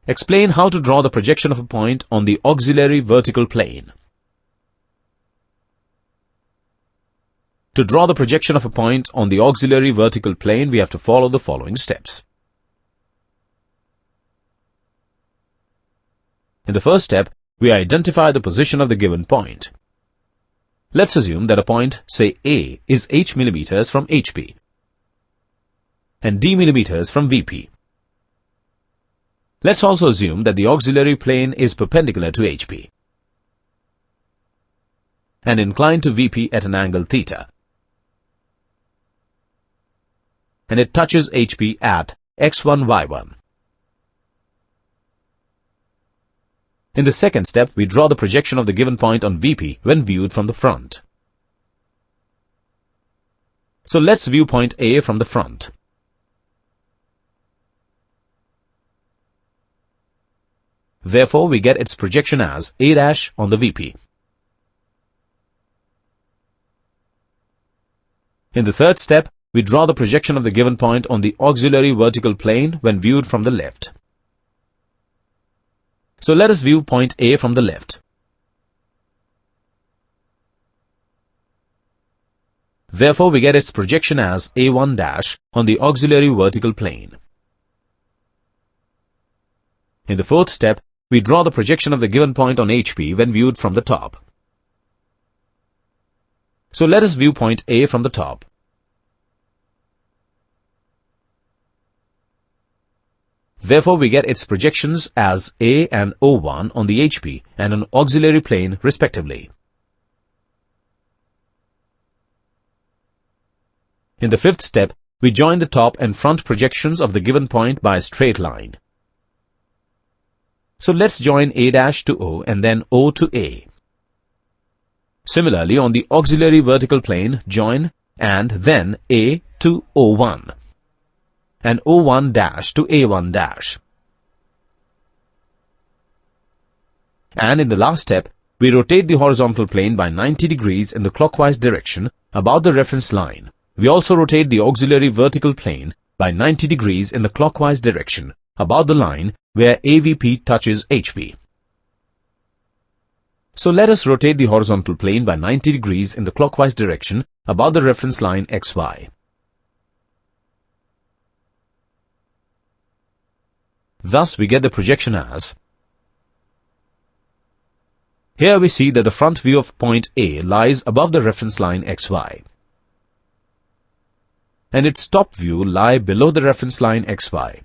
Explain how to draw the projection of a point on the auxiliary vertical plane. To draw the projection of a point on the auxiliary vertical plane, we have to follow the following steps. In the first step, we identify the position of the given point. Let's assume that a point, say A, is h millimeters from HP and d millimeters from VP. Let's also assume that the auxiliary plane is perpendicular to HP and inclined to VP at an angle theta, and it touches HP at x1, y1. In the second step, we draw the projection of the given point on VP when viewed from the front. So let's view point A from the front. Therefore, we get its projection as A' on the VP. In the third step, we draw the projection of the given point on the auxiliary vertical plane when viewed from the left. So let us view point A from the left. Therefore, we get its projection as A1' on the auxiliary vertical plane. In the fourth step, we draw the projection of the given point on HP when viewed from the top. So let us view point A from the top. Therefore, we get its projections as A and O1 on the HP and an auxiliary plane respectively. In the fifth step, we join the top and front projections of the given point by a straight line. So let's join A' to O and then O to A. Similarly, on the auxiliary vertical plane, join and then A to O1 and O1' to A1'. And in the last step, we rotate the horizontal plane by 90 degrees in the clockwise direction about the reference line. We also rotate the auxiliary vertical plane by 90 degrees in the clockwise direction about the line where AVP touches HP. So let us rotate the horizontal plane by 90 degrees in the clockwise direction about the reference line XY. Thus, we get the projection as. Here we see that the front view of point A lies above the reference line XY, and its top view lie below the reference line XY.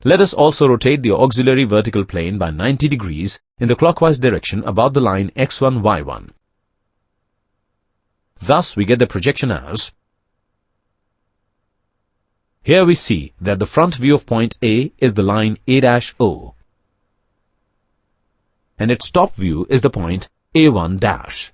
Let us also rotate the auxiliary vertical plane by 90 degrees in the clockwise direction about the line X1, Y1. Thus, we get the projection as. Here we see that the front view of point A is the line A'(O), and its top view is the point A1'.